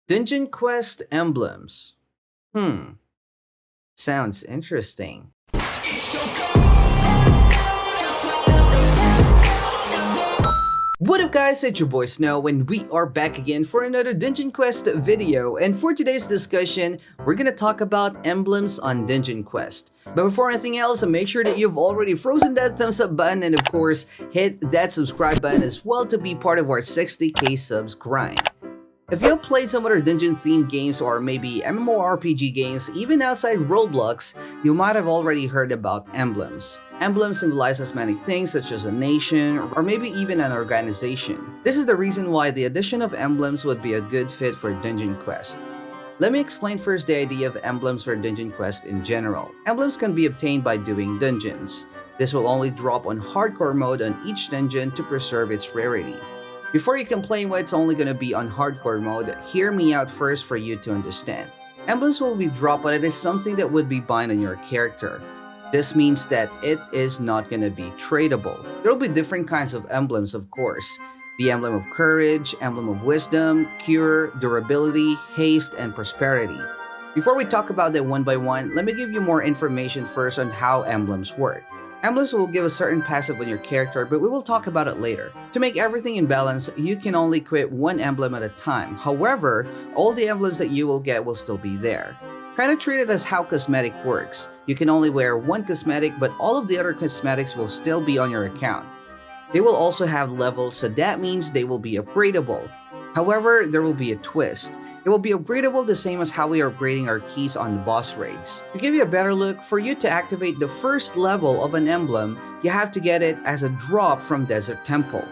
Dungeon Quest Emblems. Sounds interesting. What up guys, it's your boy Snow and we are back again for another Dungeon Quest video, and for today's discussion, we're gonna talk about emblems on Dungeon Quest. But before anything else, make sure that you've already frozen that thumbs up button and of course, hit that subscribe button as well to be part of our 60k subs grind. If you've played some other dungeon-themed games or maybe MMORPG games, even outside Roblox, you might have already heard about emblems. Emblems symbolizes many things such as a nation or maybe even an organization. This is the reason why the addition of emblems would be a good fit for Dungeon Quest. Let me explain first the idea of emblems for Dungeon Quest in general. Emblems can be obtained by doing dungeons. This will only drop on hardcore mode on each dungeon to preserve its rarity. Before you complain why it's only gonna be on hardcore mode, hear me out first for you to understand. Emblems will be dropped, but it is something that would be bind on your character. This means that it is not gonna be tradable. There will be different kinds of emblems, of course. The Emblem of Courage, Emblem of Wisdom, Cure, Durability, Haste, and Prosperity. Before we talk about them one by one, let me give you more information first on how emblems work. Emblems will give a certain passive on your character, but we will talk about it later. To make everything in balance, you can only equip one emblem at a time. However, all the emblems that you will get will still be there. Kinda treat it as how cosmetic works. You can only wear one cosmetic, but all of the other cosmetics will still be on your account. They will also have levels, so that means they will be upgradable. However, there will be a twist. It will be upgradable the same as how we are upgrading our keys on the boss raids. To give you a better look, for you to activate the first level of an emblem, you have to get it as a drop from Desert Temple.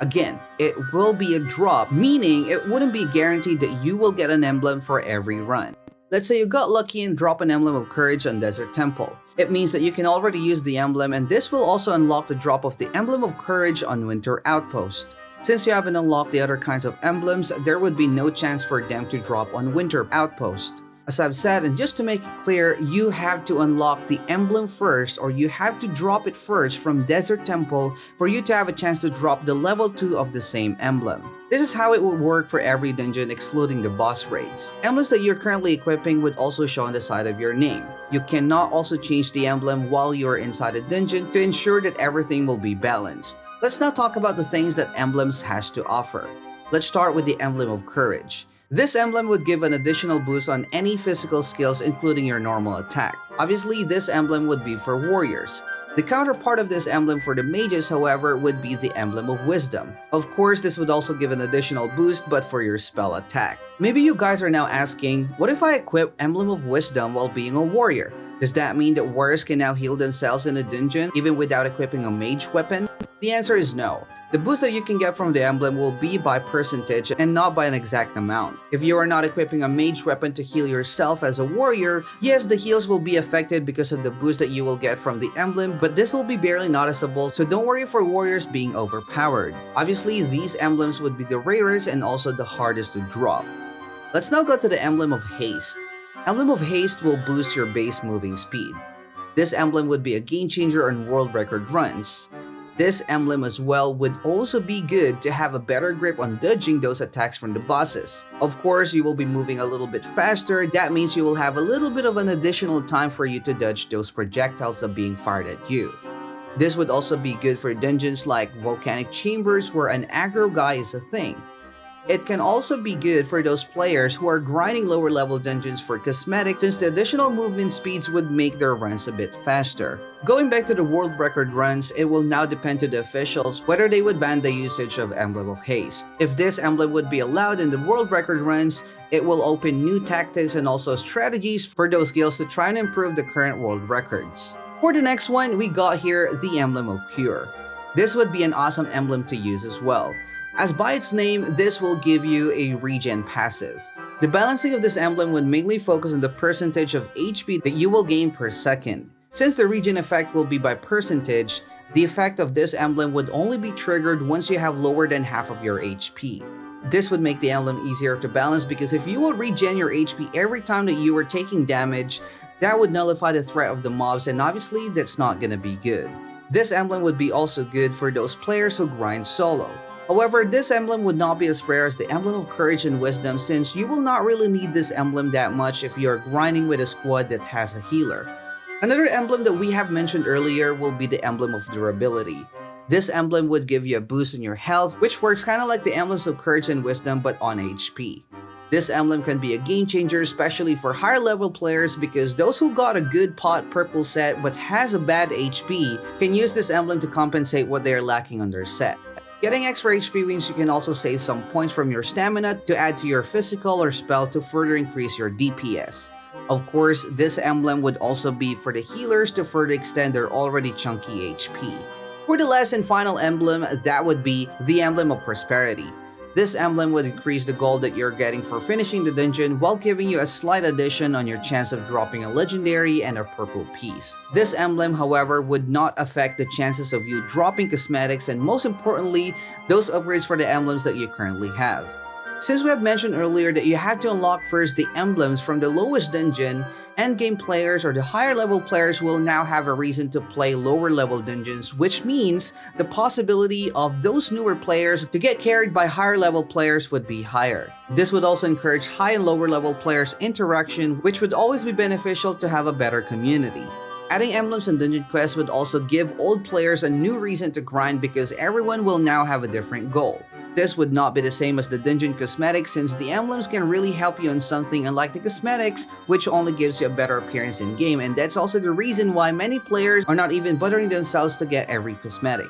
Again, it will be a drop, meaning it wouldn't be guaranteed that you will get an emblem for every run. Let's say you got lucky and drop an Emblem of Courage on Desert Temple. It means that you can already use the emblem, and this will also unlock the drop of the Emblem of Courage on Winter Outpost. Since you haven't unlocked the other kinds of emblems, there would be no chance for them to drop on Winter Outpost. As I've said, and just to make it clear, you have to unlock the emblem first, or you have to drop it first from Desert Temple for you to have a chance to drop the level 2 of the same emblem. This is how it would work for every dungeon excluding the boss raids. Emblems that you're currently equipping would also show on the side of your name. You cannot also change the emblem while you're inside a dungeon to ensure that everything will be balanced. Let's now talk about the things that emblems has to offer. Let's start with the Emblem of Courage. This emblem would give an additional boost on any physical skills including your normal attack. Obviously, this emblem would be for warriors. The counterpart of this emblem for the mages, however, would be the Emblem of Wisdom. Of course, this would also give an additional boost, but for your spell attack. Maybe you guys are now asking, what if I equip Emblem of Wisdom while being a warrior? Does that mean that warriors can now heal themselves in a dungeon even without equipping a mage weapon? The answer is no. The boost that you can get from the emblem will be by percentage and not by an exact amount. If you are not equipping a mage weapon to heal yourself as a warrior, yes, the heals will be affected because of the boost that you will get from the emblem, but this will be barely noticeable, so don't worry for warriors being overpowered. Obviously, these emblems would be the rarest and also the hardest to drop. Let's now go to the Emblem of Haste. Emblem of Haste will boost your base moving speed. This emblem would be a game changer on world record runs. This emblem as well would also be good to have a better grip on dodging those attacks from the bosses. Of course, you will be moving a little bit faster. That means you will have a little bit of an additional time for you to dodge those projectiles that are being fired at you. This would also be good for dungeons like volcanic chambers where an aggro guy is a thing. It can also be good for those players who are grinding lower level dungeons for cosmetics, since the additional movement speeds would make their runs a bit faster. Going back to the world record runs, it will now depend to the officials whether they would ban the usage of Emblem of Haste. If this emblem would be allowed in the world record runs, it will open new tactics and also strategies for those guilds to try and improve the current world records. For the next one, we got here the Emblem of Cure. This would be an awesome emblem to use as well, as by its name, this will give you a regen passive. The balancing of this emblem would mainly focus on the percentage of HP that you will gain per second. Since the regen effect will be by percentage, the effect of this emblem would only be triggered once you have lower than half of your HP. This would make the emblem easier to balance because if you will regen your HP every time that you are taking damage, that would nullify the threat of the mobs, and obviously that's not gonna be good. This emblem would be also good for those players who grind solo. However, this emblem would not be as rare as the Emblem of Courage and Wisdom, since you will not really need this emblem that much if you're grinding with a squad that has a healer. Another emblem that we have mentioned earlier will be the Emblem of Durability. This emblem would give you a boost in your health, which works kind of like the Emblems of Courage and Wisdom but on HP. This emblem can be a game changer, especially for higher level players, because those who got a good pot purple set but has a bad HP can use this emblem to compensate what they are lacking on their set. Getting extra HP means you can also save some points from your stamina to add to your physical or spell to further increase your DPS. Of course, this emblem would also be for the healers to further extend their already chunky HP. For the last and final emblem, that would be the Emblem of Prosperity. This emblem would increase the gold that you're getting for finishing the dungeon while giving you a slight addition on your chance of dropping a legendary and a purple piece. This emblem, however, would not affect the chances of you dropping cosmetics and most importantly, those upgrades for the emblems that you currently have. Since we have mentioned earlier that you have to unlock first the emblems from the lowest dungeon, endgame players or the higher level players will now have a reason to play lower level dungeons, which means the possibility of those newer players to get carried by higher level players would be higher. This would also encourage high and lower level players interaction, which would always be beneficial to have a better community. Adding emblems and dungeon quests would also give old players a new reason to grind because everyone will now have a different goal. This would not be the same as the dungeon cosmetics since the emblems can really help you on something unlike the cosmetics, which only gives you a better appearance in game, and that's also the reason why many players are not even bothering themselves to get every cosmetic.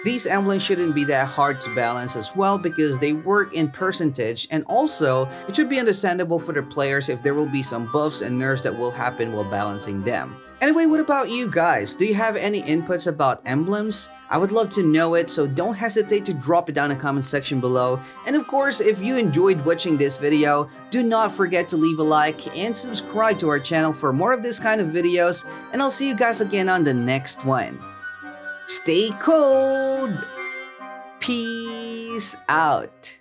These emblems shouldn't be that hard to balance as well because they work in percentage, and also it should be understandable for the players if there will be some buffs and nerfs that will happen while balancing them. Anyway, what about you guys? Do you have any inputs about emblems? I would love to know it, so don't hesitate to drop it down in the comment section below. And of course, if you enjoyed watching this video, do not forget to leave a like and subscribe to our channel for more of this kind of videos, and I'll see you guys again on the next one. Stay cold! Peace out!